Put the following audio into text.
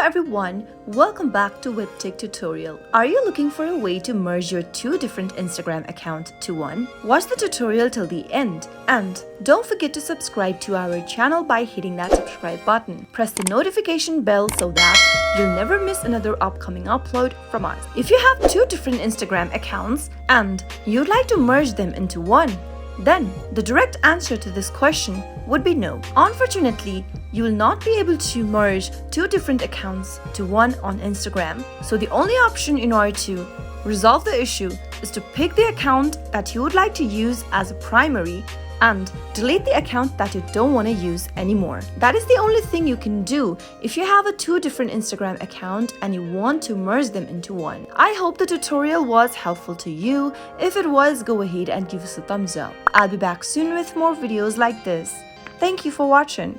everyone, welcome back to Webtech Tutorial. Are you looking for a way to merge your two different Instagram accounts to one? Watch the tutorial till the end and don't forget to subscribe to our channel by hitting that subscribe button. Press the notification bell so that you'll never miss another upcoming upload from us. If you have two different Instagram accounts and you'd like to merge them into one, then the direct answer to this question would be no. Unfortunately, you will not be able to merge two different accounts to one on Instagram. So the only option in order to resolve the issue is to pick the account that you would like to use as a primary and delete the account that you don't want to use anymore. That is the only thing you can do if you have a two different Instagram account and you want to merge them into one. I hope the tutorial was helpful to you. If it was, go ahead and give us a thumbs up. I'll be back soon with more videos like this. Thank you for watching.